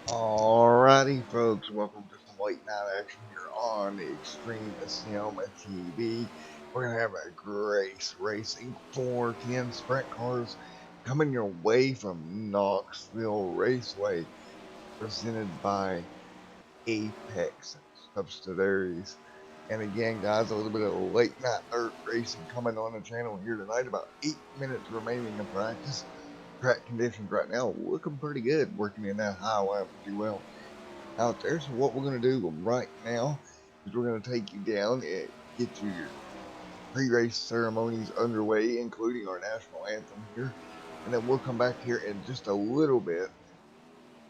Alrighty, folks, welcome to some late night action here on Extreme Sim TV. We're gonna have a Grace Racing 410 sprint cars coming your way from Knoxville Raceway, presented by A.P.E.X. Subsidiaries. And again, guys, a little bit of late night dirt racing coming on the channel here tonight. About 8 minutes remaining in practice. Track conditions right now looking pretty good, working in that high line pretty well out there. So what we're going to do right now is we're going to take you down and get your pre-race ceremonies underway, including our national anthem here. And then we'll come back here in just a little bit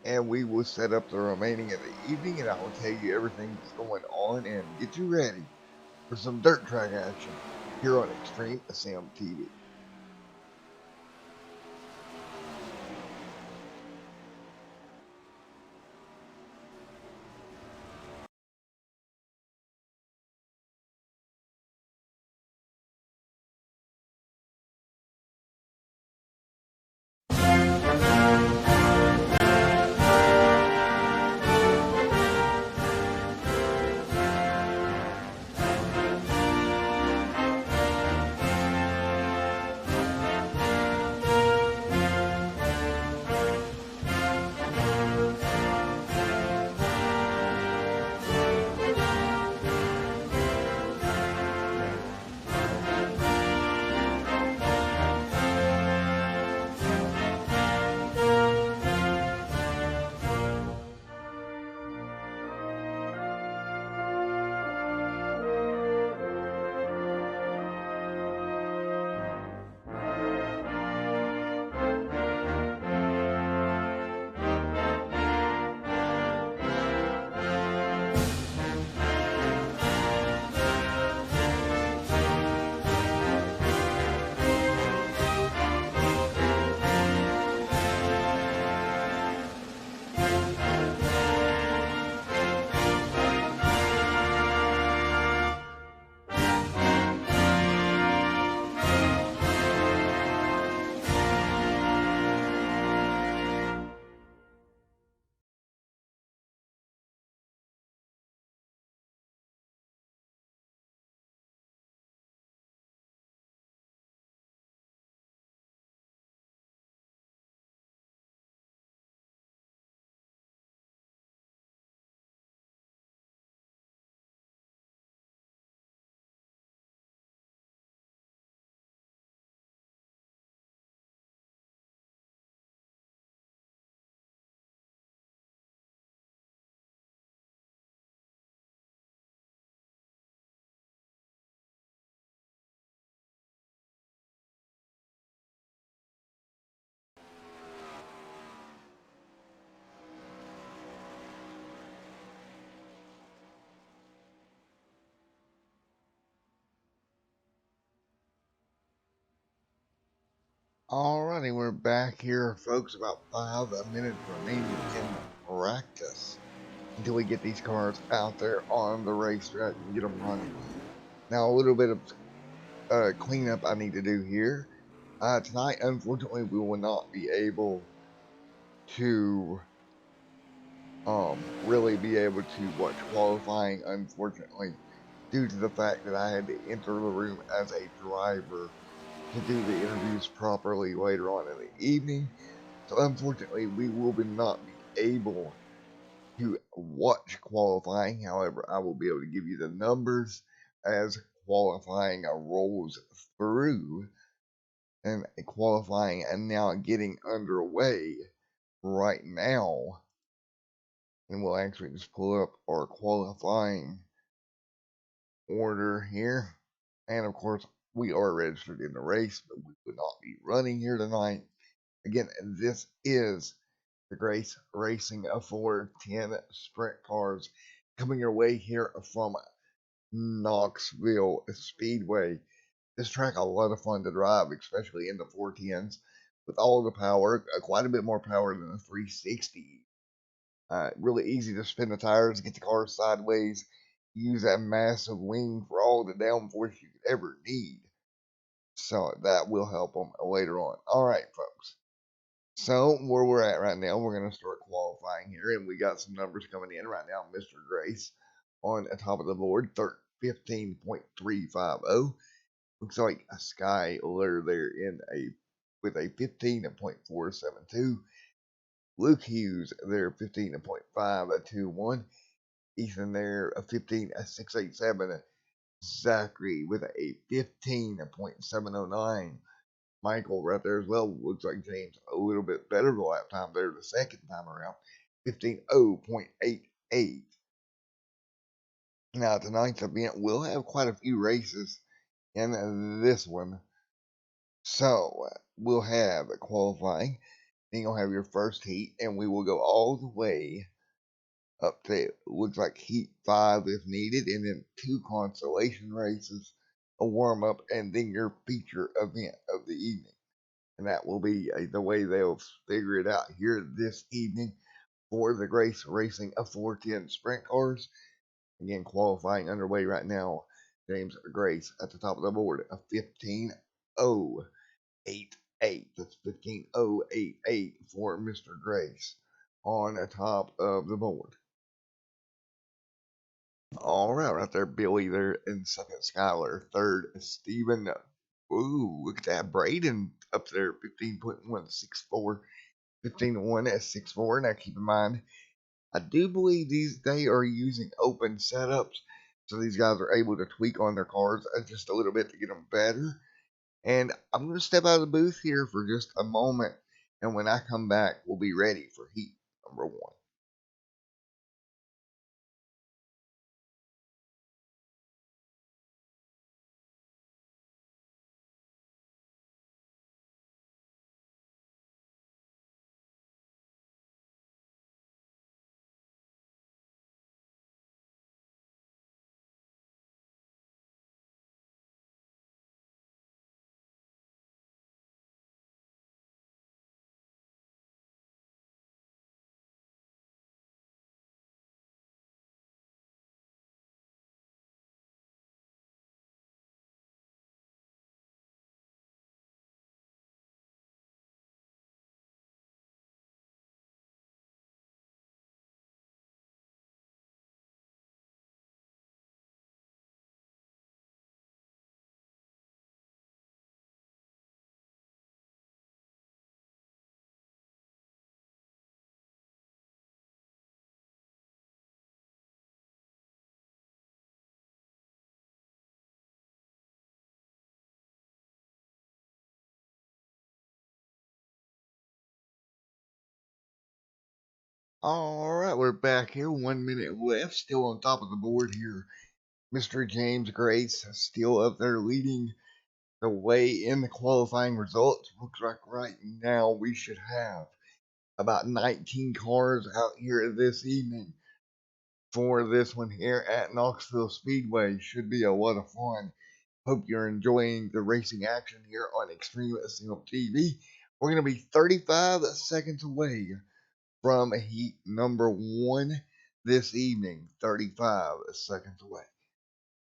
and we will set up the remaining of the evening and I will tell you everything that's going on and get you ready for some dirt track action here on Extreme Sim TV. Alrighty, we're back here, folks. About 5 minutes remaining in practice until we get these cars out there on the racetrack and get them running. Now, a little bit of cleanup I need to do here. Tonight, unfortunately, we will not be able to really be able to watch qualifying, unfortunately, due to the fact that I had to enter the room as a driver to do the interviews properly later on in the evening. So unfortunately, we will not be able to watch qualifying. However, I will be able to give you the numbers as qualifying rolls through and qualifying and now getting underway right now. And we'll actually just pull up our qualifying order here. And of course, we are registered in the race, but we will not be running here tonight. Again, this is the Grace Racing 410 sprint cars coming your way here from Knoxville Speedway. This track a lot of fun to drive, especially in the 410s with all the power, quite a bit more power than the 360. Really easy to spin the tires, get the car sideways, use that massive wing for all the downforce you could ever need. So that will help them later on. All right, folks. So where we're at right now, we're gonna start qualifying here, and we got some numbers coming in right now. Mr. Grace on the top of the board, 15.350. Looks like a Skyler there in a with a 15.472. Luke Hughes there 15.521. Ethan there a 15.687. Zachary with a 15.709. Michael right there as well. Looks like James a little bit better the last time there the second time around. 15.0.88. Now tonight's event will have quite a few races in this one. So we'll have qualifying. Then you'll have your first heat, and we will go all the way up to looks like heat 5 if needed, and then 2 consolation races, a warm up, and then your feature event of the evening. And that will be the way they'll figure it out here this evening for the Grace Racing of 410 Sprint Cars. Again, qualifying underway right now. James Grace at the top of the board, a 15.088. That's 15.088 for Mr. Grace on the top of the board. All right there, Billy there in second, Skyler third, Steven. Ooh, look at that, Braden up there, 15.164, 15.1 at 6.4. Now keep in mind, I do believe they are using open setups, so these guys are able to tweak on their cars just a little bit to get them better. And I'm going to step out of the booth here for just a moment, and when I come back, we'll be ready for heat number 1. All right, we're back here. 1 minute left. Still on top of the board here. Mr. James Grace still up there leading the way in the qualifying results. Looks like right now we should have about 19 cars out here this evening for this one here at Knoxville Speedway. Should be a lot of fun. Hope you're enjoying the racing action here on Extreme Sim TV. We're going to be 35 seconds away from heat number 1 this evening. 35 seconds away.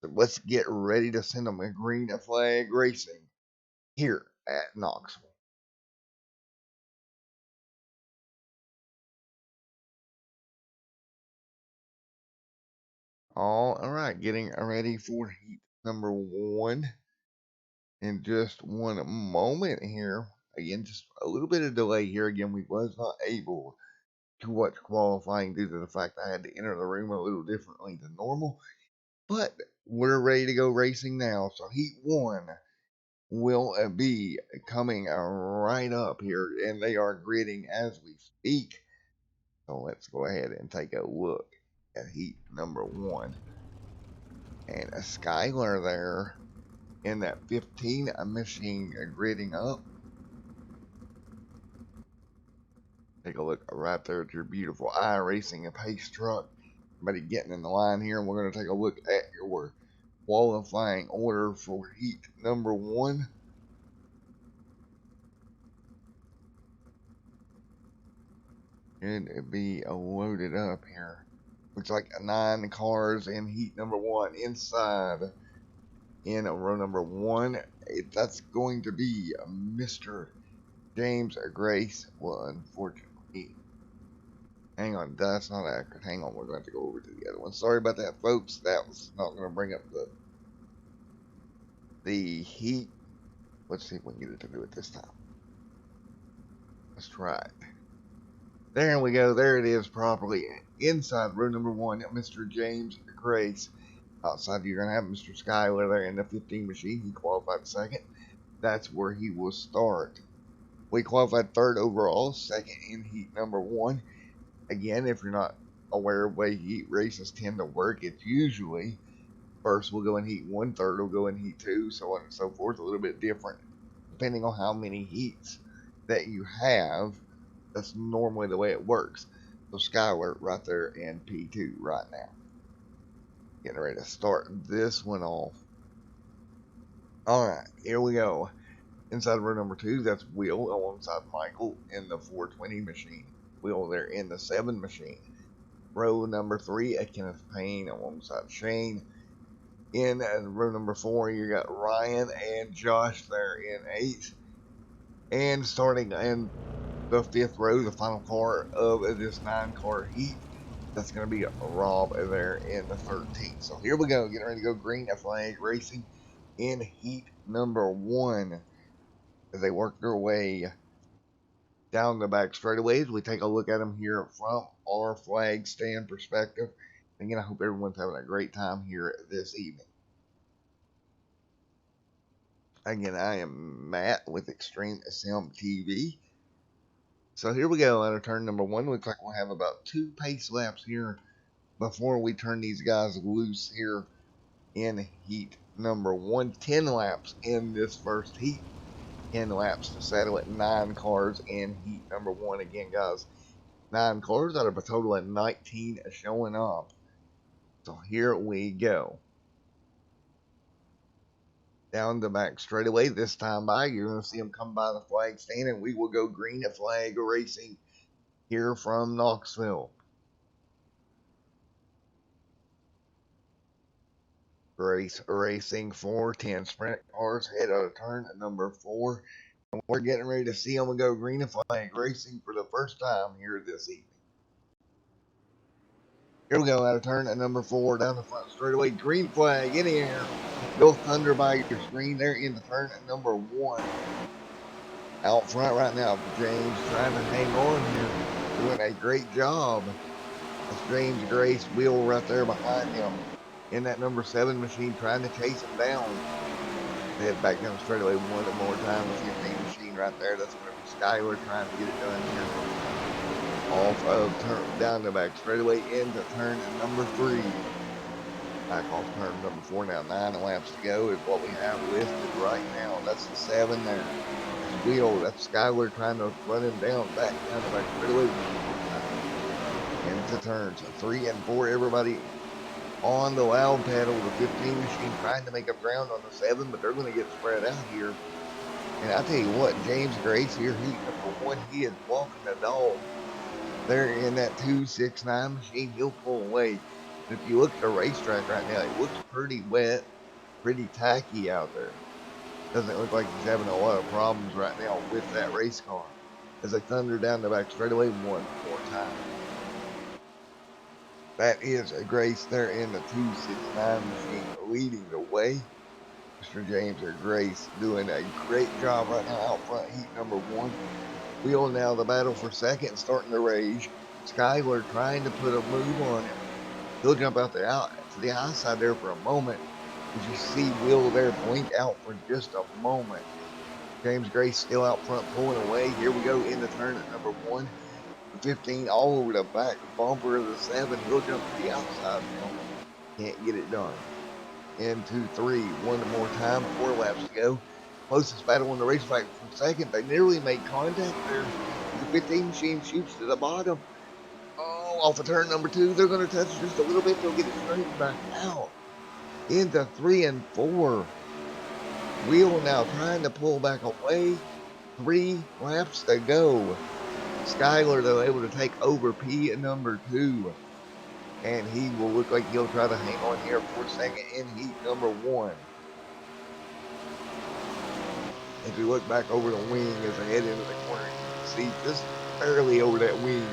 So let's get ready to send them a green flag racing here at Knoxville. All right, getting ready for heat number 1 in just one moment here. Again, just a little bit of delay here. Again, we was not able to watch qualifying due to the fact I had to enter the room a little differently than normal. But we're ready to go racing now. So heat 1 will be coming right up here, and they are gridding as we speak. So let's go ahead and take a look at heat number 1. And a Skyler there in that 15 machine gridding up. Take a look right there at your beautiful iRacing and pace truck. Everybody getting in the line here, and we're going to take a look at your qualifying order for heat number 1. Should be loaded up here. Looks like 9 cars in heat number 1 inside in row number 1. That's going to be Mr. James Grace will unfortunately. Hang on, that's not accurate. Hang on, we're going to have to go over to the other one. Sorry about that, folks. That was not going to bring up the heat. Let's see if we can get it to do it this time. Let's try it. There we go. There it is properly. Inside row number 1, Mr. James Grace. Outside, you're going to have Mr. Schuyler there in the 15 machine. He qualified second. That's where he will start. We qualified third overall, second in heat number 1. Again, if you're not aware of the way heat races tend to work, it's usually first will go in heat 1, third will go in heat 2, so on and so forth. A little bit different depending on how many heats that you have. That's normally the way it works. So Schuyler right there in P2 right now. Getting ready to start this one off. Alright, here we go. Inside row number 2, that's Will alongside Michael in the 420 machine. Will there in the 7 machine. Row number 3, Kenneth Payne alongside Shane. In row number 4, you got Ryan and Josh there in 8. And starting in the 5th row, the final car of this 9-car heat, that's going to be Rob there in the 13th. So here we go, getting ready to go green flag racing in heat number 1. As they work their way down the back straightaways, we take a look at them here from our flag stand perspective. Again, I hope everyone's having a great time here this evening. Again, I am Matt with Extreme Sim TV. So here we go out of turn number 1. Looks like we'll have about 2 pace laps here before we turn these guys loose here in heat number 1. 10 laps in this first heat. 10 laps to settle at 9 cars in heat number 1. Again, guys, 9 cars out of a total of 19 showing up. So here we go. Down the back straightaway this time by, you're going to see them come by the flag stand, and we will go green flag racing here from Knoxville. Race racing 410 sprint cars head out of turn at number 4. And we're getting ready to see them go green flag racing for the first time here this evening. Here we go out of turn at number 4 down the front straightaway. Green flag in the air. Bill Thunder by your screen there in the turn at number 1. Out front right now, James trying to hang on here. Doing a great job. That's James Grace, Will right there behind him. In that number 7 machine trying to chase him down. Head back down the straightaway one more time. The 15 machine right there. That's going to be Schuyler trying to get it done here. Off of turn down the back straightaway into turn number 3. Back off turn number 4 now. 9 laps to go is what we have listed right now. That's the 7 there. That's Wheel. That's Schuyler trying to run him down back down the back straightaway. Into turns 3 and 4. Everybody on the loud pedal. The 15 machine trying to make up ground on the 7, but they're going to get spread out here. And I tell you what, James Grace here, heat number 1, he is walking the dog. There in that 269 machine, he'll pull away. And if you look at the racetrack right now, it looks pretty wet, pretty tacky out there. Doesn't look like he's having a lot of problems right now with that race car. As they thunder down the back straightaway one more time. That is a Grace there in the 269 machine leading the way. Mr. James or Grace doing a great job right now out front, heat number 1. Wheel now the battle for second, starting to rage. Schuyler trying to put a move on him. He'll jump out there out to the outside there for a moment. As you see Will there blink out for just a moment. James Grace still out front pulling away. Here we go in the turn at number 1. The 15 all over the back bumper of the 7. He'll jump to the outside now. Can't get it done. Into 3, one more time, 4 laps to go. Closest battle on the racetrack for second. They nearly made contact there. The 15 machine shoots to the bottom. Oh, off of turn number 2. They're going to touch just a little bit. They'll get it straightened back out. Into 3 and 4. Wheel now trying to pull back away. 3 laps to go. Schuyler, though, able to take over P at number 2. And he will look like he'll try to hang on here for second in heat number 1. If you look back over the wing as they head into the corner, you can see just barely over that wing,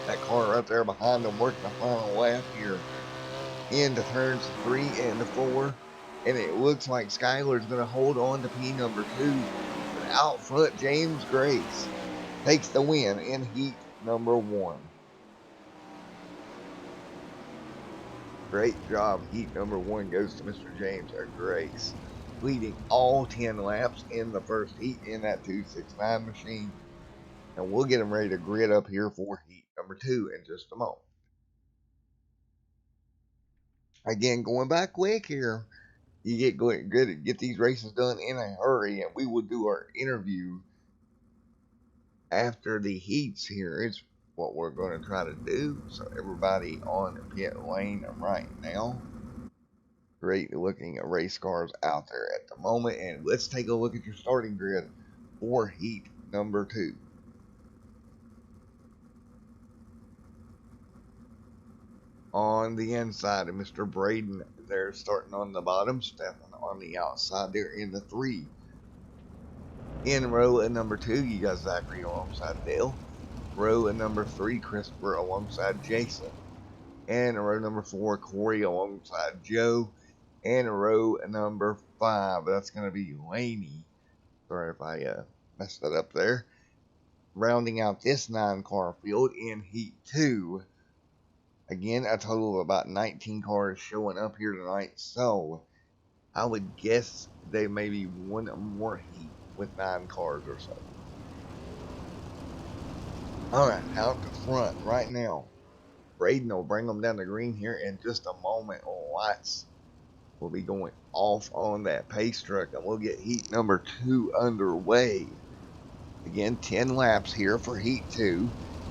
that car right there behind them working the final lap here into turns 3 and 4. And it looks like Skylar's going to hold on to P number 2. But out front, James Grace takes the win in heat number 1. Great job. Heat number 1 goes to Mr. James Grace, leading all 10 laps in the first heat in that 269 machine. And we'll get him ready to grid up here for heat number 2 in just a moment. Again, going back quick here, you get good at get these races done in a hurry, and we will do our interview after the heats here. It's what we're going to try to do. So everybody on pit lane right now. Great looking race cars out there at the moment, and let's take a look at your starting grid for heat number 2. On the inside of Mr. Braden, they're starting on the bottom, Stefan on the outside there in the 3. In row at number 2, you got Zachary alongside Dale. Row at number 3, Christopher alongside Jason. And row number 4, Corey alongside Joe. And row number 5, that's going to be Laney. Sorry if I messed that up there. Rounding out this 9-car field in heat 2. Again, a total of about 19 cars showing up here tonight. So I would guess they may be one more heat with 9 cars or so. Alright, out the front right now. Braden will bring them down the green here in just a moment. Lights will be going off on that pace truck, and we'll get heat number 2 underway. Again, 10 laps here for heat 2.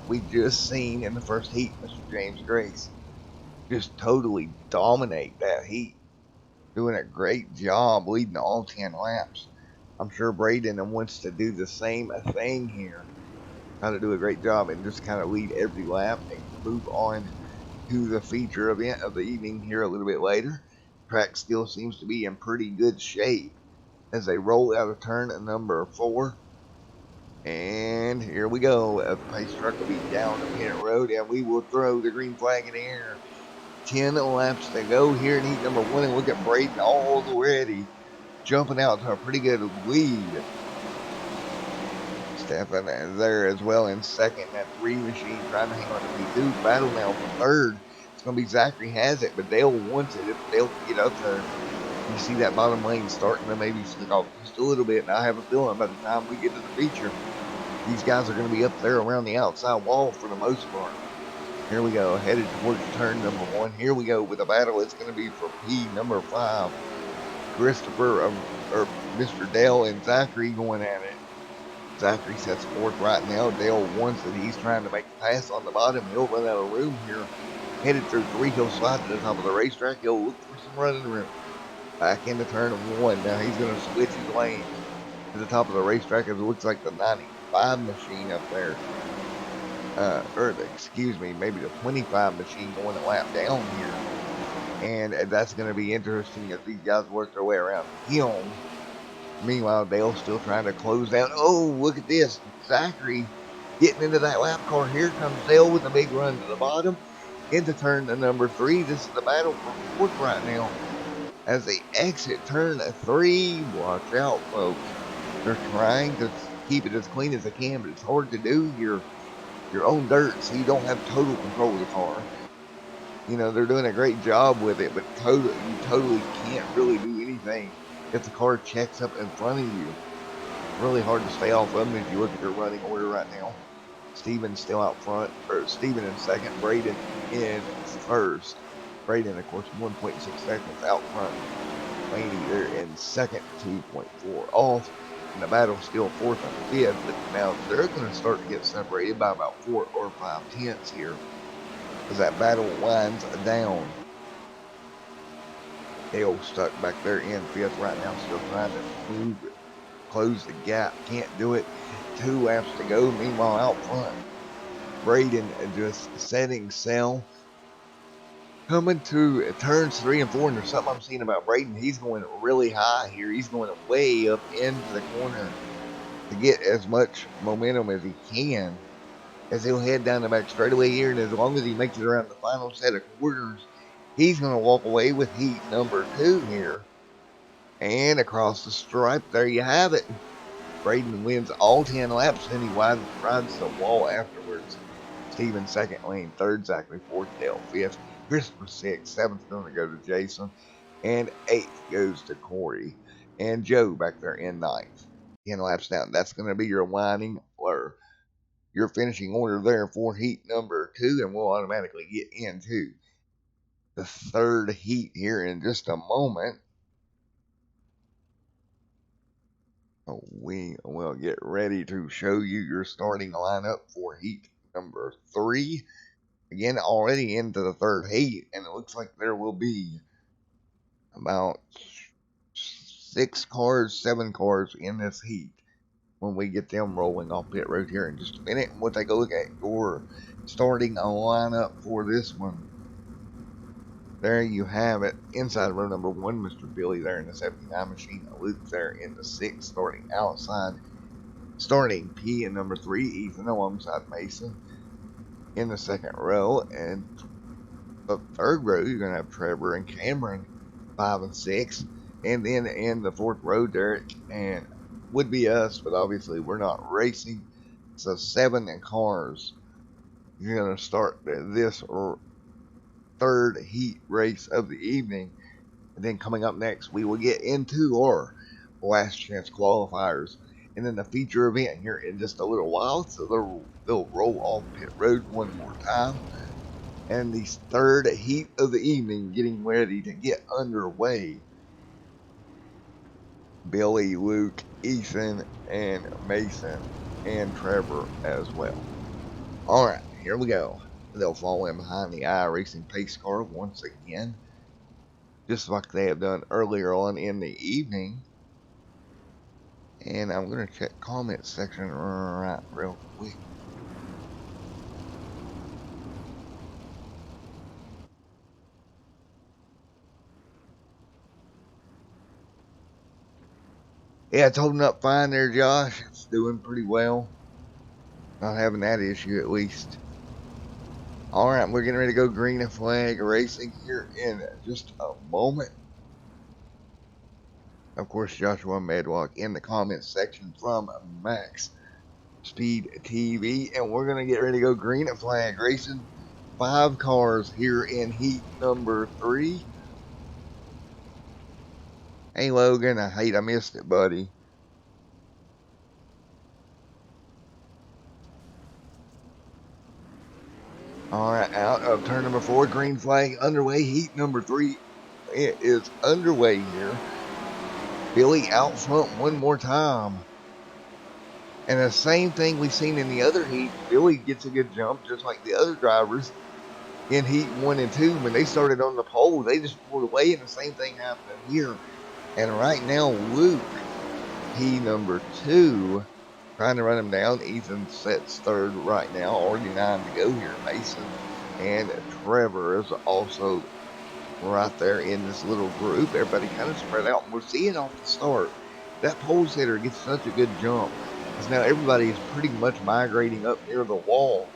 We just seen in the first heat Mr. James Grace just totally dominate that heat. Doing a great job leading all 10 laps. I'm sure Braden wants to do the same thing here. Try to do a great job and just kind of lead every lap and move on to the feature event of the evening here a little bit later. Track still seems to be in pretty good shape as they roll out of turn number 4. And here we go. The pace truck will be down the pit road, and we will throw the green flag in the air. 10 laps to go here in heat number 1, and look at Braden already jumping out to a pretty good lead. Stefan there as well in second. That 3 machine trying to hang on to P2. Battle now for third. It's going to be Zachary has it, but Dale wants it if Dale can get up there. You see that bottom lane starting to maybe slick off just a little bit, and I have a feeling by the time we get to the feature, these guys are going to be up there around the outside wall for the most part. Here we go, headed towards turn number 1. Here we go with a battle. It's going to be for P number 5. Christopher, or Mr. Dale and Zachary going at it. Zachary sets fourth right now. Dale wants it. He's trying to make a pass on the bottom. He'll run out of room here. Headed through 3, he'll slide to the top of the racetrack. He'll look for some running room. Back into turn 1. Now he's going to switch his lane to the top of the racetrack as it looks like the 95 machine up there. Excuse me, maybe the 25 machine going a lap down here. And that's going to be interesting as these guys work their way around him. Meanwhile, Dale's still trying to close down. Oh, look at this. Zachary getting into that lap car. Here comes Dale with a big run to the bottom. Into turn number 3. This is the battle for fourth right now. As they exit turn 3, watch out, folks. They're trying to keep it as clean as they can, but it's hard to do. You're your own dirt, so you don't have total control of the car. You know, they're doing a great job with it, but you totally can't really do anything if the car checks up in front of you. Really hard to stay off of them if you look at their running order right now. Steven's still out front, or Steven in second, Braden in first. Braden, of course, 1.6 seconds out front. Laney there in second, 2.4 off. And the battle's still fourth and fifth, but now they're going to start to get separated by about 4 or 5 tenths here as that battle winds down. Dale stuck back there in fifth right now, still trying to close the gap. Can't do it. 2 laps to go. Meanwhile, out front, Braden just setting sail Coming to turns 3 and 4, and there's something I'm seeing about Braden. He's going really high here. He's going way up into the corner to get as much momentum as he can, as he'll head down the back straightaway here. And as long as he makes it around the final set of quarters, he's going to walk away with heat number 2 here. And across the stripe, there you have it. Braden wins all 10 laps, and he rides the wall afterwards. Steven second, Lane third, Zachary fourth, Dale fifth, Christopher sixth, seventh going to go to Jason, and eighth goes to Corey. And Joe back there in ninth. 10 laps down. That's going to be your winding or your finishing order there for heat number 2, and we'll automatically get into the third heat here in just a moment. We will get ready to show you your starting lineup for heat number 3. Again, already into the third heat, and it looks like there will be about 7 cars in this heat when we get them rolling off pit road here in just a minute. And we'll take a look at your starting lineup for this one. There you have it. Inside row number 1, Mr. Billy there in the 79 machine. Luke there in the 6, starting outside. Starting P in number 3, Ethan alongside Mason. In the second row, and the third row, you're going to have Trevor and Cameron, 5 and 6. And then in the fourth row, Derek and would be us, but obviously we're not racing. So 7 cars. You're going to start this third heat race of the evening. And then coming up next, we will get into our last chance qualifiers. And then the feature event here in just a little while. So they'll roll off pit road one more time. And the third heat of the evening getting ready to get underway. Billy, Luke, Ethan, and Mason, and Trevor as well. Alright, here we go. They'll fall in behind the iRacing pace car once again, just like they have done earlier on in the evening. And I'm going to check comment section right real quick. Yeah, it's holding up fine there, Josh. It's doing pretty well. Not having that issue at least. Alright, we're getting ready to go green flag racing here in just a moment. Of course, Joshua Medlock in the comments section from Max Speed TV. And we're going to get ready to go green flag racing. 5 cars here in heat number 3. Hey, Logan, I missed it, buddy. Alright, out of turn number 4, green flag underway. Heat number 3 it is underway here. Billy out front one more time. And the same thing we've seen in the other heat. Billy gets a good jump just like the other drivers in heat 1 and 2. When they started on the pole, they just pulled away, and the same thing happened here. And right now, Luke, P number 2, trying to run him down. Ethan sets third right now, already 9 to go here. Mason and Trevor is also right there in this little group. Everybody kind of spread out, and we're seeing off the start that pole sitter gets such a good jump, because now everybody is pretty much migrating up near the wall,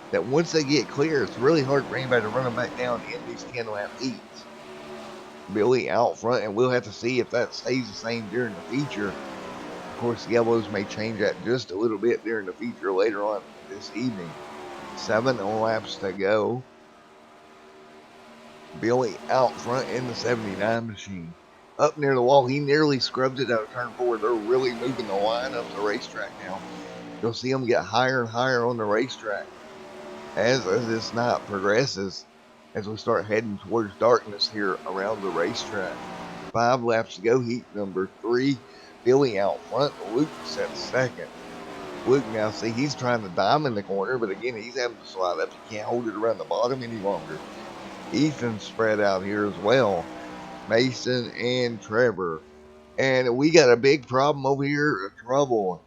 that once they get clear, it's really hard for anybody to run them back down in these 10-lap heats. Billy out front, and we'll have to see if that stays the same during the feature. Of course, the yellows may change that just a little bit during the feature later on this evening. 7 laps to go. Billy out front in the 79 machine. Up near the wall, he nearly scrubs it out of turn 4. They're really moving the line up the racetrack now. You'll see them get higher and higher on the racetrack as this night progresses, as we start heading towards darkness here around the racetrack. 5 laps to go, heat number 3. Billy out front, Luke sets second. Luke now, see, he's trying to diamond the corner, but again, he's having to slide up. He can't hold it around the bottom any longer. Ethan's spread out here as well. Mason and Trevor. And we got a big problem over here, trouble.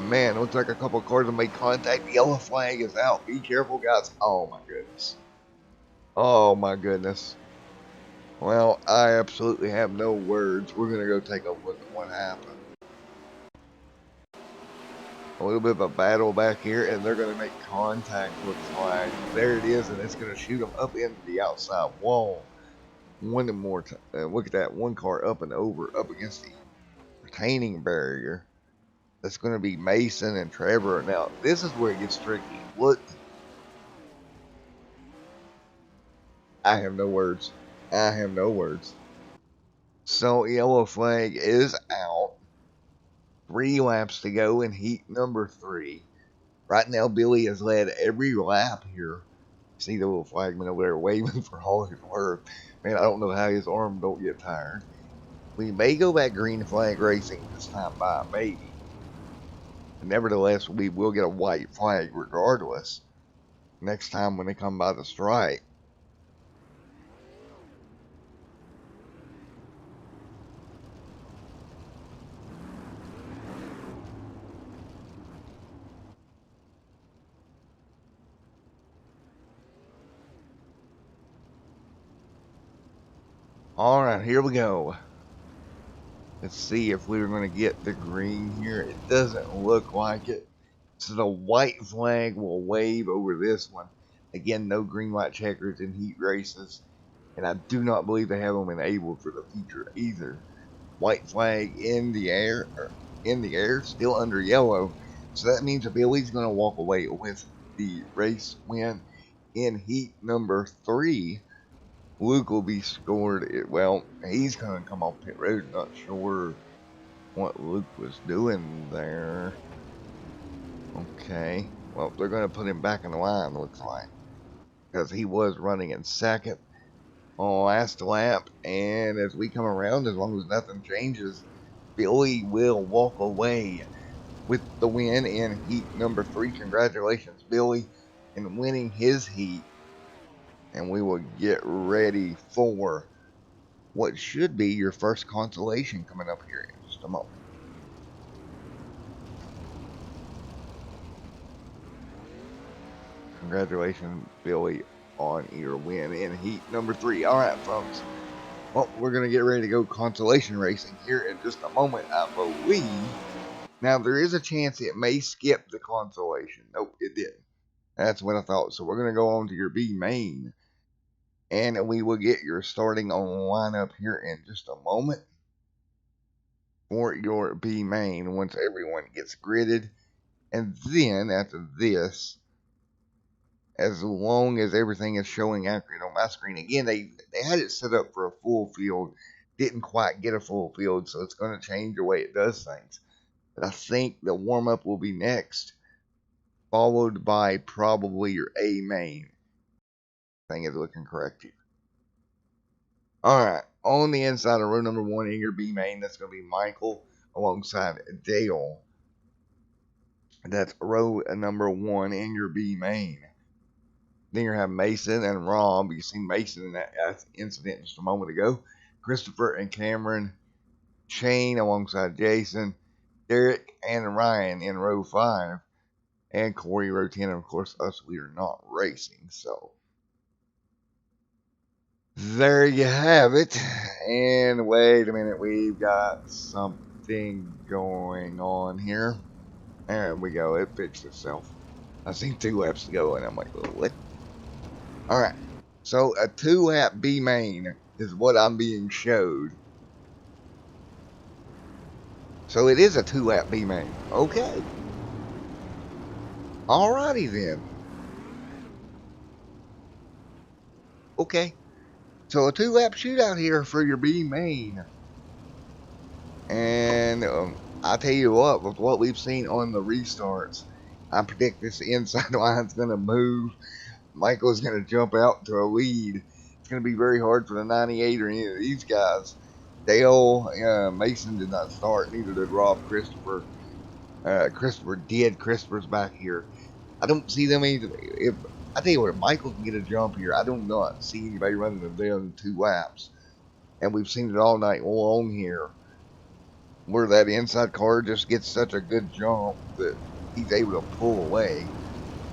Man, looks like a couple of cars have made contact. The yellow flag is out. Be careful, guys. Oh, my goodness. Oh my goodness. Well, I absolutely have no words. We're going to go take a look at what happened. A little bit of a battle back here, and they're going to make contact, looks like. There it is, and it's going to shoot them up into the outside wall. One more time. Look at that. One car up and over, up against the retaining barrier. That's going to be Mason and Trevor. Now, this is where it gets tricky. Look, I have no words. I have no words. So, yellow flag is out. 3 laps to go in heat number 3. Right now, Billy has led every lap here. See the little flagman over there waving for all his worth. Man, I don't know how his arm don't get tired. We may go back green flag racing this time by, maybe. Nevertheless, we will get a white flag regardless next time when they come by the stripe. All right, here we go. Let's see if we're going to get the green here. It doesn't look like it. So the white flag will wave over this one. Again, no green white checkers in heat races. And I do not believe they have them enabled for the future either. White flag in the air, still under yellow. So that means Billy's going to walk away with the race win in heat number 3. Luke will be scored. Well, he's going to come off pit road. Not sure what Luke was doing there. Okay. Well, they're going to put him back in the line, looks like. Because he was running in second on last lap. And as we come around, as long as nothing changes, Billy will walk away with the win in heat number 3. Congratulations, Billy, in winning his heat. And we will get ready for what should be your first consolation coming up here in just a moment. Congratulations, Billy, on your win in heat number 3. All right, folks. Well, we're going to get ready to go consolation racing here in just a moment, I believe. Now, there is a chance it may skip the consolation. Nope, it didn't. That's what I thought. So we're going to go on to your B main. And we will get your starting on lineup here in just a moment for your B main once everyone gets gridded. And then after this, as long as everything is showing accurate on my screen, again, they had it set up for a full field, didn't quite get a full field, so it's going to change the way it does things. But I think the warm up will be next, followed by probably your A main. Thing is looking correct here. All right, on the inside of row number 1 in your B main, that's going to be Michael alongside Dale. That's row number 1 in your B main. Then you have Mason and Rob. You seen Mason in that incident just a moment ago. Christopher and Cameron. Shane alongside Jason. Derek and Ryan in row 5. And Corey row 10. And of course, us, we are not racing. So there you have it. And wait a minute, we've got something going on here. There we go, it fixed itself. I seen 2 laps to go, and I'm like, what? Alright, so a 2-lap B main is what I'm being showed. So it is a 2-lap B main. Okay. Alrighty then. Okay. So a 2-lap shootout here for your B main. And I tell you what, with what we've seen on the restarts, I predict this inside line's going to move. Michael's going to jump out to a lead. It's going to be very hard for the 98 or any of these guys. Dale Mason did not start, neither did Rob. Christopher did. Christopher's back here. I don't see them either. If I tell you what, if Michael can get a jump here, I do not see anybody running them down 2 laps. And we've seen it all night long here, where that inside car just gets such a good jump that he's able to pull away.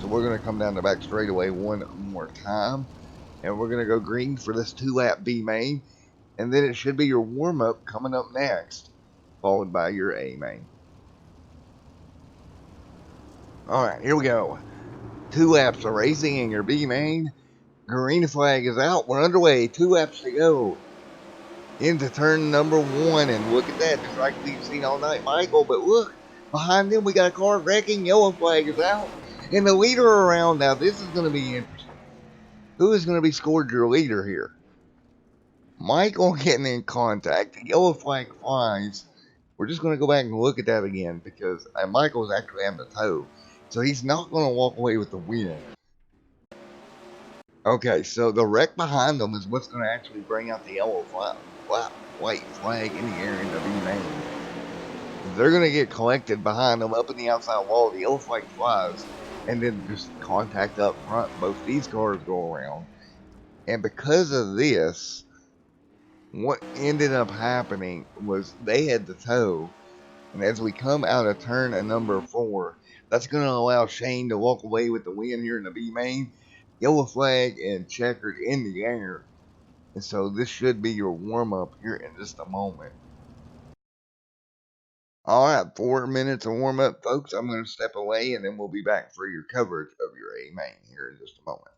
So we're going to come down the back straightaway one more time. and we're going to go green for this 2-lap B main, and then it should be your warm-up coming up next, followed by your A main. Alright, here we go. 2 laps of racing in your B main. Green flag is out. We're underway. 2 laps to go. Into turn number 1, and look at that, just like we've seen all night, Michael. But look, behind them we got a car wrecking. Yellow flag is out, and the leader around. Now this is going to be interesting. Who is going to be scored your leader here? Michael getting in contact. The yellow flag flies. We're just going to go back and look at that again because Michael's actually having a tow, so he's not going to walk away with the win. Okay, so the wreck behind them is what's going to actually bring out the yellow white flag in the air in the B main. They're going to get collected behind them up in the outside wall. The yellow flag flies, and then just contact up front. Both these cars go around. And because of this, what ended up happening was they had the tow. And as we come out of turn number 4, that's going to allow Shane to walk away with the win here in the B main. Yellow flag and checkered in the air. And so this should be your warm-up here in just a moment. All right, 4 minutes of warm-up, folks. I'm going to step away, and then we'll be back for your coverage of your A main here in just a moment.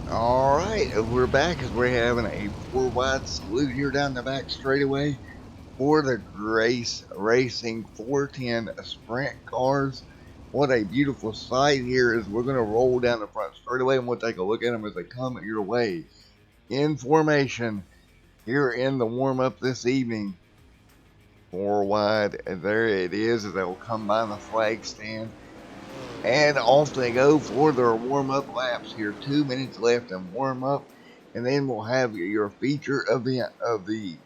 All right, we're back as we're having a 4-wide salute here down the back straightaway for the Grace Racing 410 sprint cars. What a beautiful sight here as we're going to roll down the front straightaway, and we'll take a look at them as they come your way in formation here in the warm-up this evening. 4 wide, and there it is as they will come by the flag stand. And off they go for their warm-up laps here. 2 minutes left in warm-up. And then we'll have your feature event of the evening.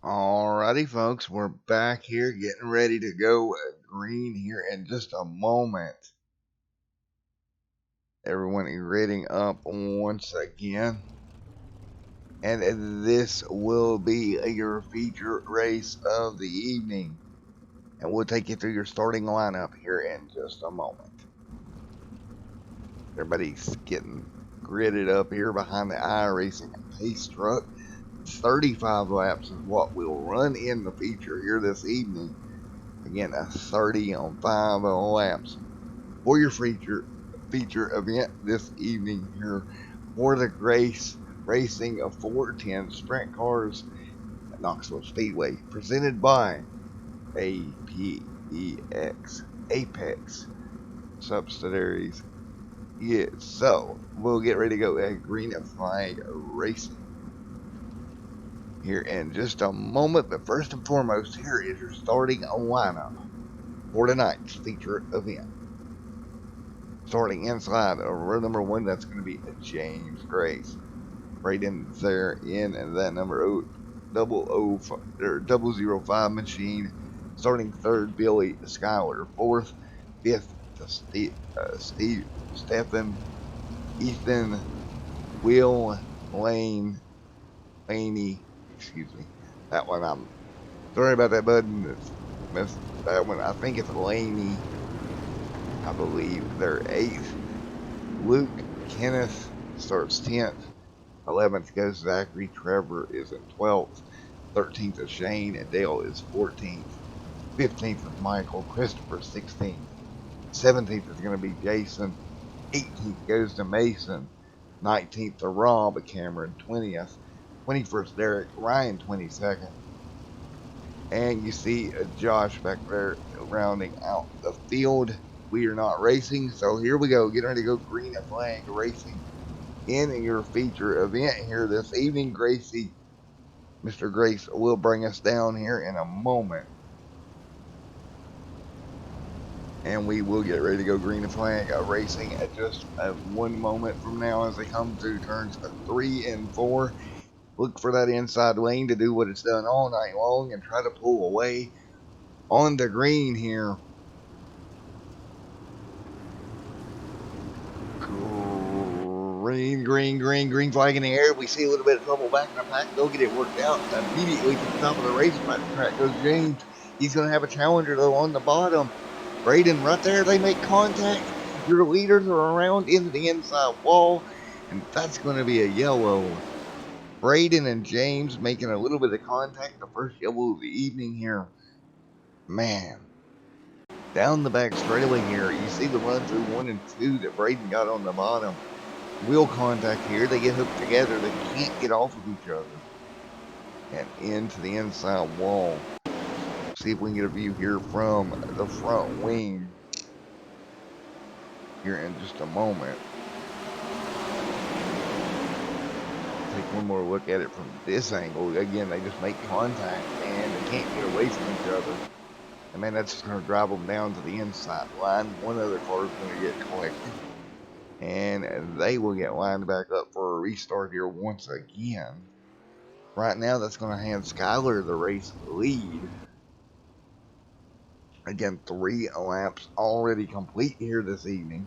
Alrighty, folks, we're back here getting ready to go green here in just a moment. Everyone is reading up once again. And this will be your feature race of the evening. And we'll take you through your starting lineup here in just a moment. Everybody's getting gridded up here behind the iRacing pace truck. 35 laps is what we'll run in the feature here this evening. Again, a 30 on 5 laps for your feature event this evening here for the Grace Racing of 410 Sprint Cars at Knoxville Speedway, presented by A.P.E.X. A.P.E.X. Subsidiaries. Yeah, so we'll get ready to go at green flag racing here in just a moment. But first and foremost, here is your starting lineup for tonight's feature event. Starting inside of row number 1, that's going to be James Grace. Right in there in that number 005 machine. Starting third, Billy Schuyler. Fourth, fifth, Stephen, Ethan, Will, Laney. Excuse me. That one, I'm sorry about that button. Missed that one. I think it's Laney. I believe they're 8th. Luke Kenneth starts 10th. 11th goes Zachary. Trevor is in 12th. 13th is Shane. And Dale is 14th. 15th is Michael. Christopher 16th. 17th is going to be Jason. 18th goes to Mason. 19th to Rob. Cameron 20th. 21st Derek. Ryan 22nd. And you see Josh back there rounding out the field. We are not racing, so here we go. Getting ready to go green flag racing in your feature event here this evening. Gracie, Mr. Grace will bring us down here in a moment. And we will get ready to go green flag racing at just 1 moment from now as they come through turns 3 and 4. Look for that inside lane to do what it's done all night long and try to pull away on the green here. Green flag in the air. We see a little bit of trouble back in the pack. They'll get it worked out. Immediately to the top of the racetrack goes James. He's going to have a challenger, though, on the bottom. Braden, right there, they make contact. Your leaders are around into the inside wall, and that's going to be a yellow. Braden and James making a little bit of contact. The first yellow of the evening here. Man. Down the back straightaway here, you see the run through 1 and 2 that Braden got on the bottom. Wheel contact here. They get hooked together. They can't get off of each other. And into the inside wall. See if we can get a view here from the front wing here in just a moment. Take one more look at it from this angle. Again, they just make contact and they can't get away from each other. And man, that's just going to drive them down to the inside line. One other car is going to get collected. And they will get lined back up for a restart here once again. Right now, that's going to hand Skyler the race lead. Again, 3 laps already complete here this evening.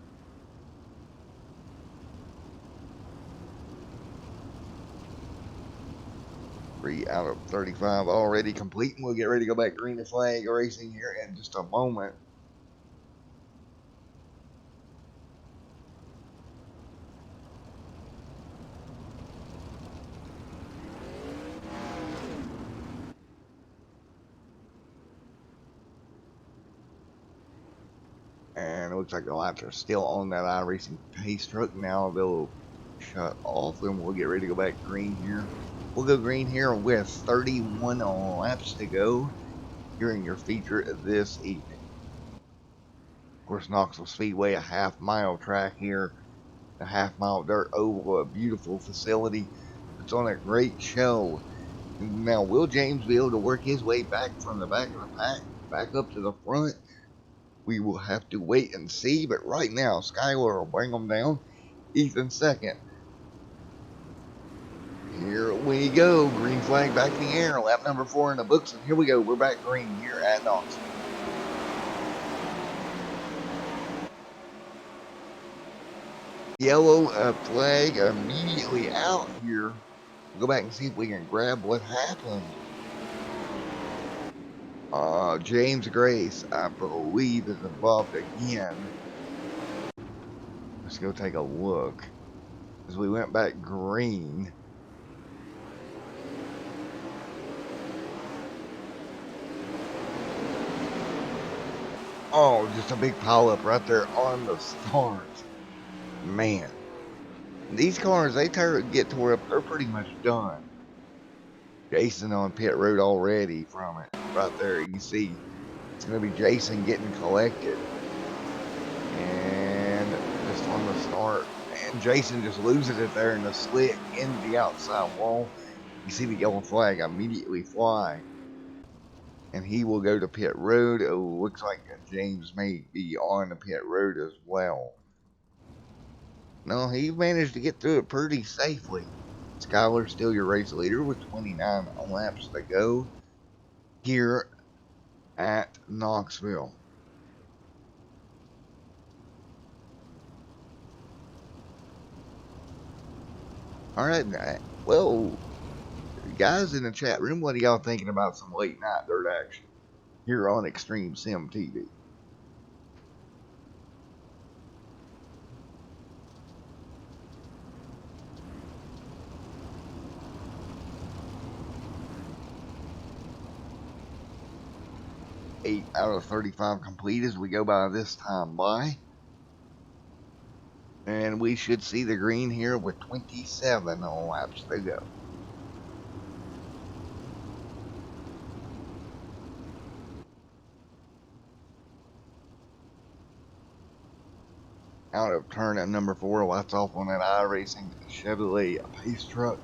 Three out of 35 already complete. And we'll get ready to go back green flag racing here in just a moment. And it looks like the lights are still on that iRacing pace truck. Now they'll shut off and we'll get ready to go back green here. We'll go green here with 31 laps to go during your feature this evening. Of course, Knoxville Speedway, a half-mile track here, a half-mile dirt oval, a beautiful facility. It's on a great show. Now, will James be able to work his way back from the back of the pack, back up to the front? We will have to wait and see, but right now, Skyler will bring them down. Ethan second. Here we go. Green flag back in the air. Lap number 4 in the books. And here we go. We're back green here at Knoxville. Yellow flag immediately out here. We'll go back and see if we can grab what happened. James Grace, I believe, is involved again. Let's go take a look. As we went back green. Oh, just a big pileup right there on the start. Man. These cars, they get tore up. They're pretty much done. Jason on pit road already from it. Right there, you can see it's going to be Jason getting collected. And just on the start. And Jason just loses it there in the slick into the outside wall. You see the yellow flag immediately fly. And he will go to pit road. It looks like James may be on the pit road as well. No, he managed to get through it pretty safely. Skyler's still your race leader with 29 laps to go here at Knoxville. All right, well, guys in the chat room, what are y'all thinking about some late night dirt action here on Extreme Sim TV? 8 out of 35 complete as we go by this time by. And we should see the green here with 27 laps to go. Out of turn at number 4, lights off on that iRacing Chevrolet Pace truck.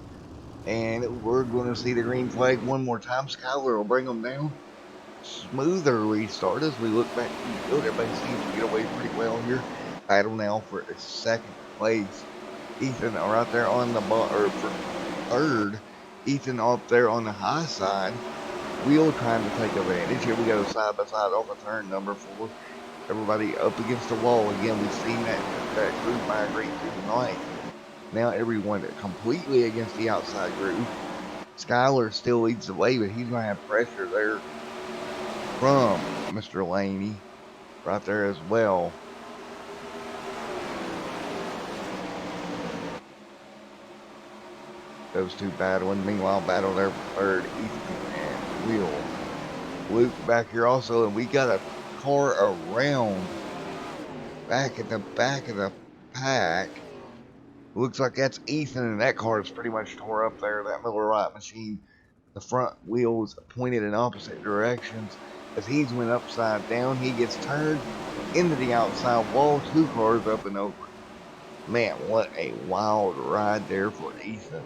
And we're going to see the green flag one more time. Skyler will bring them down. Smoother restart as we look back to the field. Everybody seems to get away pretty well here. Battle now for second place. Ethan right there on the or for third. Ethan up there on the high side. Wheel trying to take advantage. Here we go, side by side off of turn number 4. Everybody up against the wall again. We've seen that group migrate through the night. Now everyone completely against the outside group. Skyler still leads the way, but he's going to have pressure there from Mr. Laney right there as well. Those two battling. Meanwhile, battle there for third, Ethan and Will. Luke back here also, and we got a car around back at the back of the pack. Looks like that's Ethan, and that car is pretty much tore up there. That Miller Lite machine, the front wheels pointed in opposite directions. As he's went upside down, he gets turned into the outside wall. 2 cars up and over. Man, what a wild ride there for Ethan.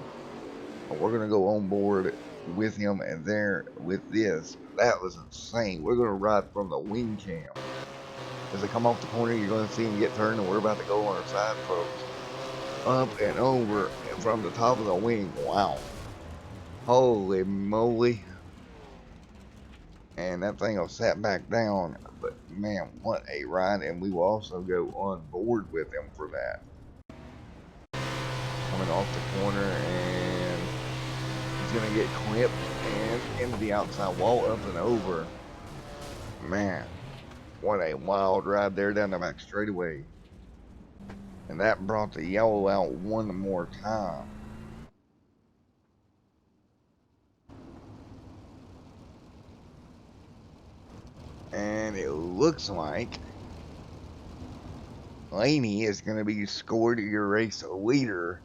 We're going to go on board with him and there with this. That was insane. We're going to ride from the wing cam. As they come off the corner, you're going to see him get turned, and we're about to go on our side, folks. Up and over and from the top of the wing. Wow. Holy moly. And that thing will set back down. But man, what a ride. And we will also go on board with him for that. Coming off the corner, and he's going to get clipped and into the outside wall, up and over. Man, what a wild ride there down the back straightaway. And that brought the yellow out one more time. And it looks like Laney is going to be scored your race leader.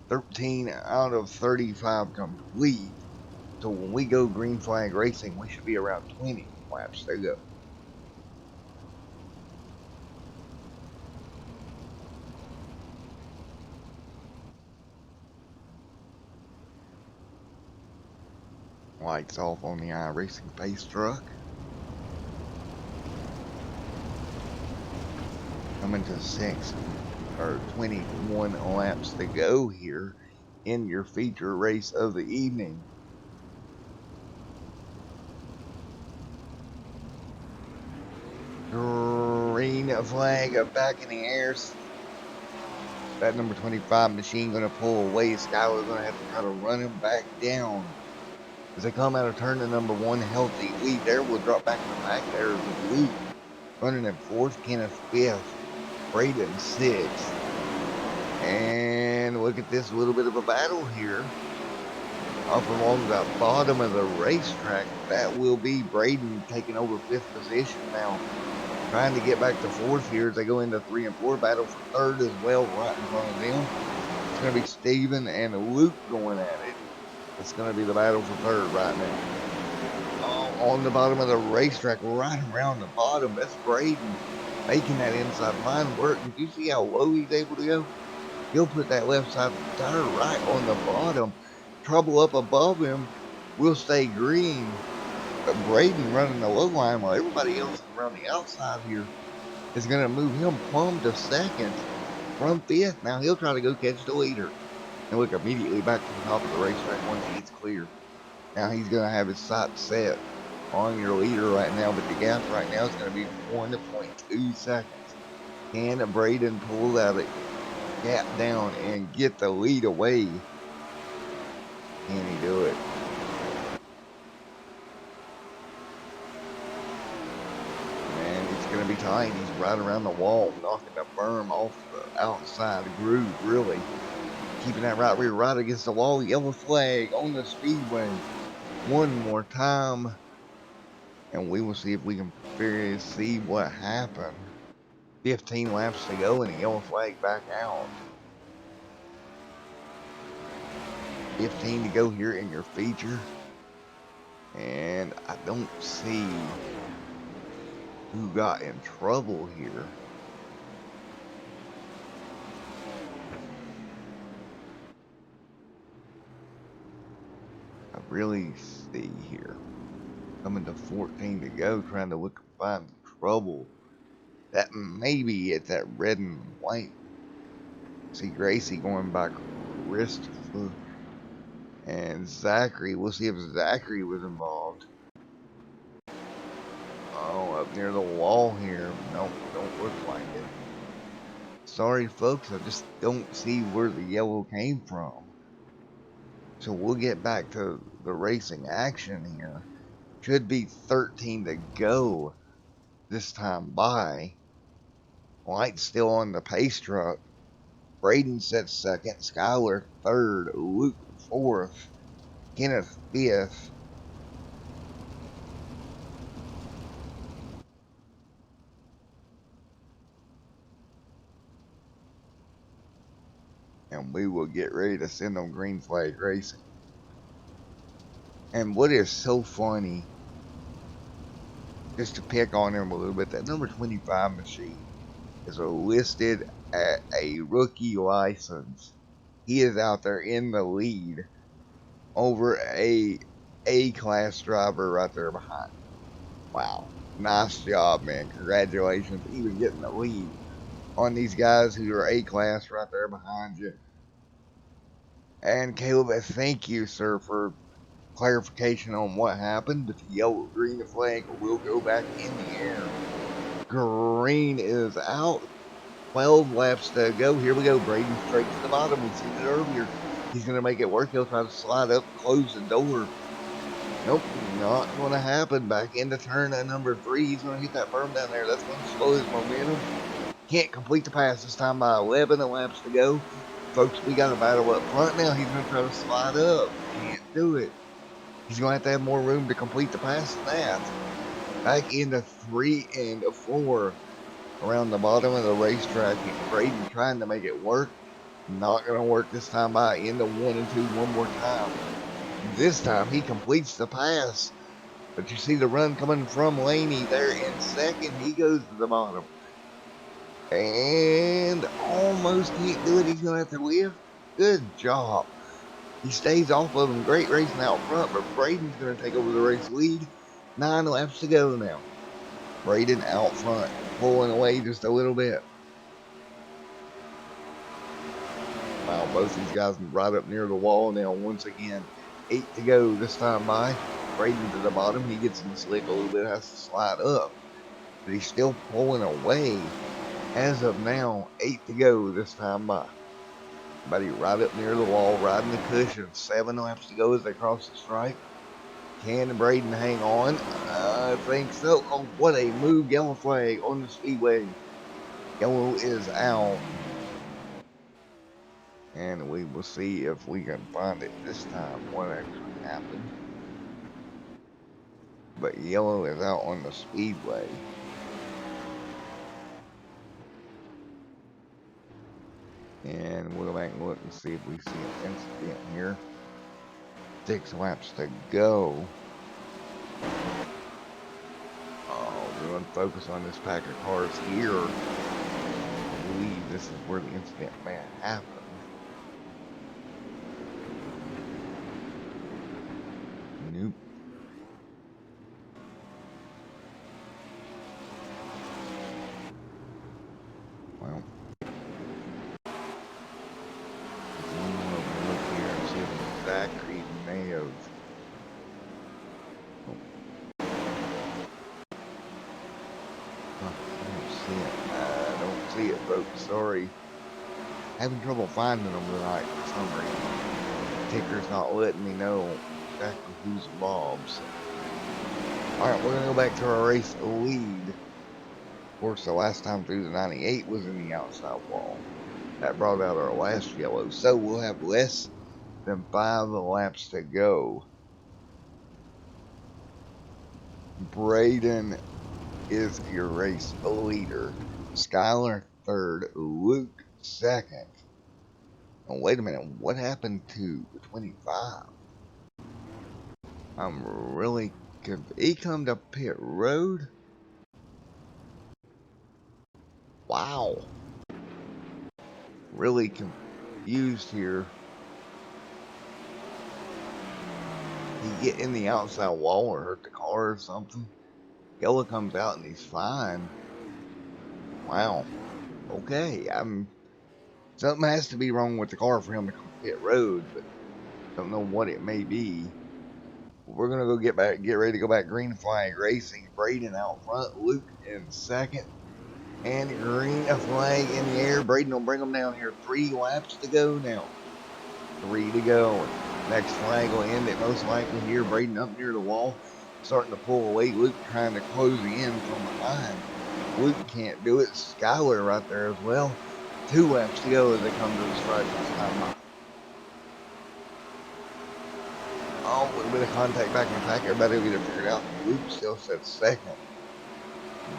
13 out of 35 complete. So when we go green flag racing, we should be around 20 laps to go. Lights off on the iRacing Pace truck. Coming to 21 laps to go here in your feature race of the evening. Green flag back in the air. That number 25 machine going to pull away. Skylar's going to have to try to run him back down. As they come out of turn to number 1, healthy lead there. We'll drop back in the pack. There's Luke running in 4th, Kenneth 5th, Braden 6th. And look at this little bit of a battle here. Up along the bottom of the racetrack, that will be Braden taking over 5th position now. Trying to get back to 4th here as they go into 3 and 4. Battle for 3rd as well right in front of them. It's going to be Steven and Luke going at it. It's going to be the battle for 3rd right now. Oh, on the bottom of the racetrack, right around the bottom, that's Braden making that inside line work. Did you see how low he's able to go? He'll put that left side tire right on the bottom. Trouble up above him will stay green. But Braden running the low line while everybody else around the outside here is going to move him plumb to 2nd from 5th. Now he'll try to go catch the leader. And look, immediately back to the top of the racetrack once he gets clear. Now he's going to have his sights set on your leader right now, but the gap right now is going to be 1.2 seconds. Can Braden pull that gap down and get the lead away? Can he do it? Man, it's going to be tight. He's right around the wall, knocking the berm off the outside groove, really. Keeping that right rear right against the wall. Yellow flag on the speedway. One more time. And we will see if we can see what happened. 15 laps to go and the yellow flag back out. 15 to go here in your feature. And I don't see who got in trouble here. I really see here. Coming to 14 to go, trying to look and find trouble. That maybe it's that red and white. See Gracie going by Christopher and Zachary. We'll see if Zachary was involved. Oh, up near the wall here. Nope, don't look like it. Sorry, folks, I just don't see where the yellow came from. So we'll get back to the racing action here. Should be 13 to go this time by. Light's still on the pace truck. Braden sets 2nd, Skylar 3rd, Luke 4th, Kenneth 5th. And we will get ready to send them green flag racing. And what is so funny, just to pick on him a little bit, that number 25 machine is listed at a rookie license. He is out there in the lead over a A-class driver right there behind. Wow, nice job, man. Congratulations, even getting the lead on these guys who are A-class right there behind you. And Caleb, thank you, sir, for clarification on what happened, but the yellow green flag will go back in the air. Green is out. 12 laps to go. Here we go. Braden straight to the bottom. We've seen it earlier. He's going to make it work. He'll try to slide up, close the door. Nope, not going to happen. Back into turn at number 3. He's going to hit that berm down there. That's going to slow his momentum. Can't complete the pass this time by 11 laps to go. Folks, we got a battle up front now. He's going to try to slide up. Can't do it. He's going to have more room to complete the pass than that. Back into 3 and 4 around the bottom of the racetrack. Braden trying to make it work. Not going to work this time by into 1 and 2 one more time. This time he completes the pass. But you see the run coming from Laney there in 2nd. He goes to the bottom. And almost can't do it. He's going to have to lift. Good job. He stays off of him. Great racing out front, but Braden's going to take over the race lead. 9 laps to go now. Braden out front, pulling away just a little bit. Wow, both these guys right up near the wall now. Once again, 8 to go this time by. Braden to the bottom. He gets in the slick a little bit, has to slide up. But he's still pulling away. As of now, 8 to go this time by. Buddy right up near the wall, riding the cushion. 7 laps to go as they cross the stripe. Can Braden hang on? I think so. Oh, what a move. Yellow flag on the speedway. Yellow is out. And we will see if we can find it this time, what actually happened. But yellow is out on the speedway. And we'll go back and look and see if we see an incident here. 6 laps to go. Oh, we're going to focus on this pack of cars here. I believe this is where the incident may have happened. Nope. Well, I'm going to look here and see if Zachary may have. I don't see it, folks. Sorry. Having trouble finding them tonight for some reason. Ticker's not letting me know exactly who's Bob's. Alright, we're going to go back to our race lead. Of course, the last time through the 98 was in the outside wall. That brought out our last yellow. So we'll have less than 5 laps to go. Braden is your race leader. Skylar third. Luke second. Oh, wait a minute. What happened to 25? I'm really confused. He come to pit road? Wow. Really confused here. He get in the outside wall or hurt the car or something. Yellow comes out and he's fine. Wow. Okay. Something has to be wrong with the car for him to come to pit road, but don't know what it may be. We're gonna go get ready to go back green flag racing. Braden out front, Luke in second, and green flag in the air. Braden will bring them down here. 3 laps to go now. 3 to go. Next flag will end it most likely here. Braden up near the wall, starting to pull away. Luke trying to close in from behind. Luke can't do it. Skylar right there as well. 2 laps to go as they come to the stripe this time. Oh, a little bit of contact back in the pack. Everybody will get it figured out. Luke still sits second.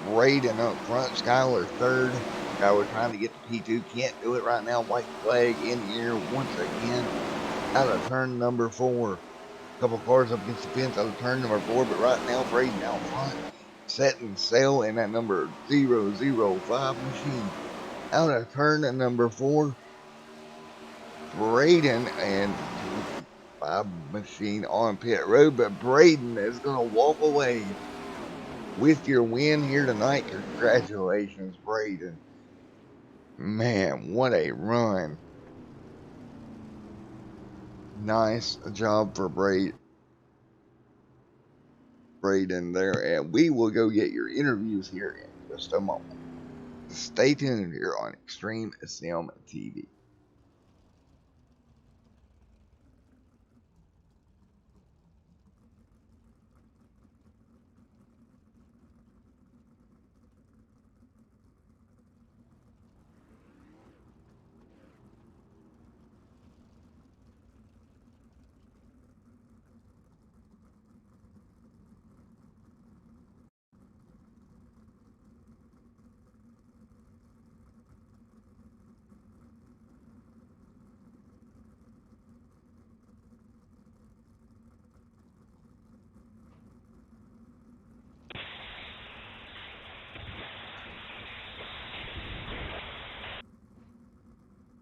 Braden up front. Skylar third. Skylar trying to get to P2. Can't do it right now. White flag in the air once again. Out of turn number 4. A couple cars up against the fence out of turn number 4. But right now, Braden out front. Setting sail in that number 005 machine. Out of turn number 4. Braden and 5 machine on pit road, but Braden is going to walk away with your win here tonight. Congratulations, Braden. Man, what a run. Nice job for Braden there, and we will go get your interviews here in just a moment. Stay tuned here on Extreme Sim TV.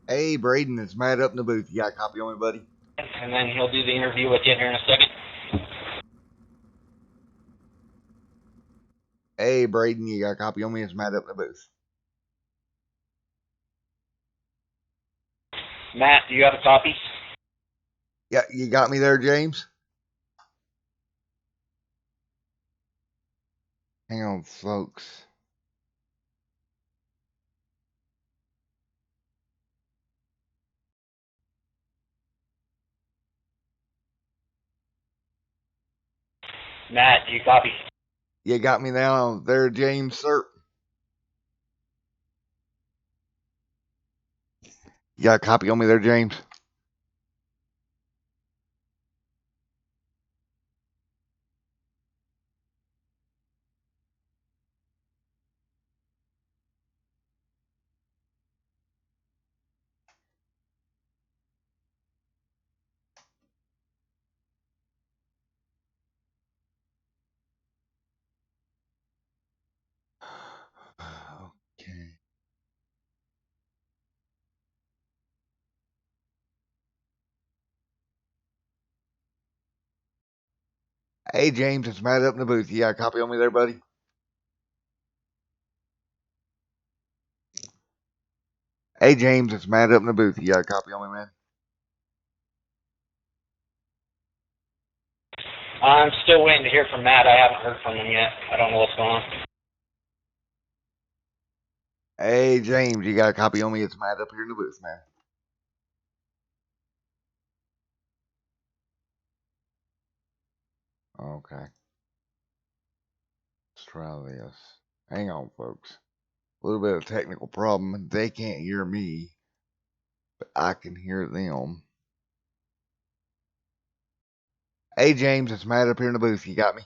Hey, Braden, it's Matt up in the booth. You got a copy on me, buddy? And then he'll do the interview with you here in a second. Hey, Braden, you got a copy on me? It's Matt up in the booth. Matt, do you have a copy? Yeah, you got me there, James? Hang on, folks. Matt, do you copy? You got me now there, James, sir? You got a copy on me there, James? Okay. Hey, James, it's Matt up in the booth. You got a copy on me there, buddy? Hey, James, it's Matt up in the booth. You got a copy on me, man? I'm still waiting to hear from Matt. I haven't heard from him yet. I don't know what's going on. Hey, James, you got a copy on me? It's Matt up here in the booth, man. Okay. Let's try this. Hang on, folks. A little bit of technical problem. They can't hear me, but I can hear them. Hey, James, it's Matt up here in the booth. You got me?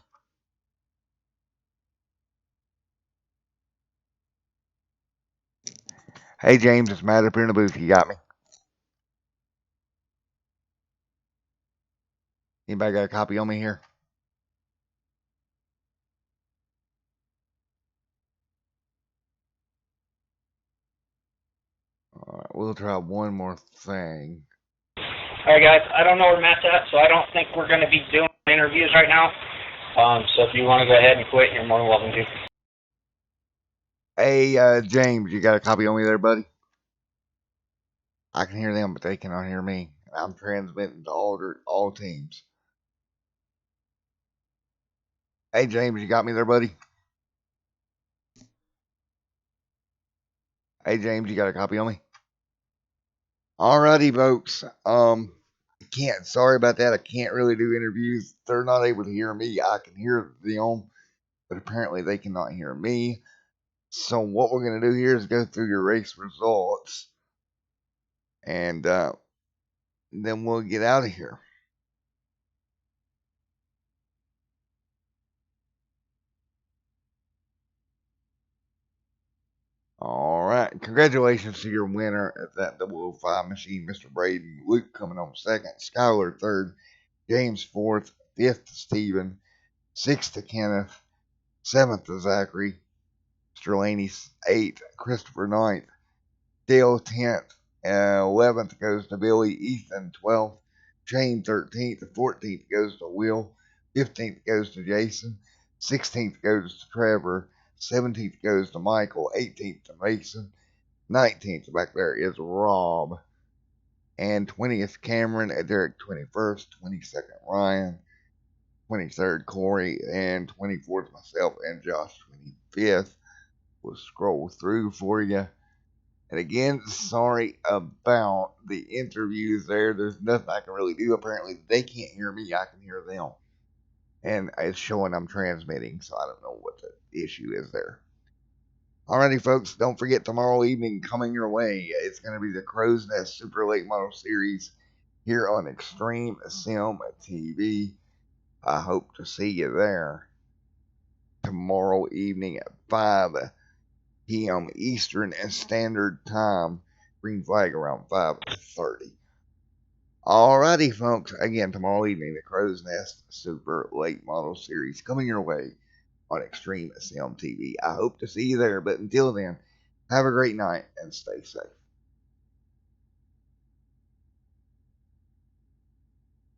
Hey, James, it's Matt up here in the booth. You got me? Anybody got a copy on me here? All right, we'll try one more thing. All right, guys. I don't know where Matt's at, so I don't think we're going to be doing interviews right now. So if you want to go ahead and quit, you're more than welcome to. Hey, James, you got a copy on me there, buddy? I can hear them, but they cannot hear me. I'm transmitting to all teams. Hey, James, you got me there, buddy? Hey, James, you got a copy on me? Alrighty, folks. Can't. Sorry about that. I can't really do interviews. They're not able to hear me. I can hear them, but apparently they cannot hear me. So what we're gonna do here is go through your race results, and then we'll get out of here. All right. Congratulations to your winner at that 005 machine, Mr. Braden. Luke coming on second, Skylar third, James fourth, fifth to Stephen, sixth to Kenneth, seventh to Zachary, Mr. Laney eighth, Christopher ninth, Dale 10th, 11th goes to Billy, Ethan 12th, Shane 13th, 14th goes to Will, 15th goes to Jason, 16th goes to Trevor, 17th goes to Michael, 18th to Mason, 19th back there is Rob, and 20th Cameron, Derek 21st, 22nd Ryan, 23rd Corey, and 24th myself and Josh 25th. We'll scroll through for you. And again, sorry about the interviews there. There's nothing I can really do. Apparently, they can't hear me. I can hear them. And it's showing I'm transmitting, so I don't know what the issue is there. Alrighty, folks, don't forget tomorrow evening coming your way. It's going to be the Crow's Nest Super Late Model Series here on Extreme Sim TV. I hope to see you there tomorrow evening at 5 p.m. Eastern Standard Time. Green flag around 5:30. Alrighty, folks. Again, tomorrow evening, the Crow's Nest Super Late Model Series coming your way on Extreme Sim TV. I hope to see you there, but until then, have a great night and stay safe.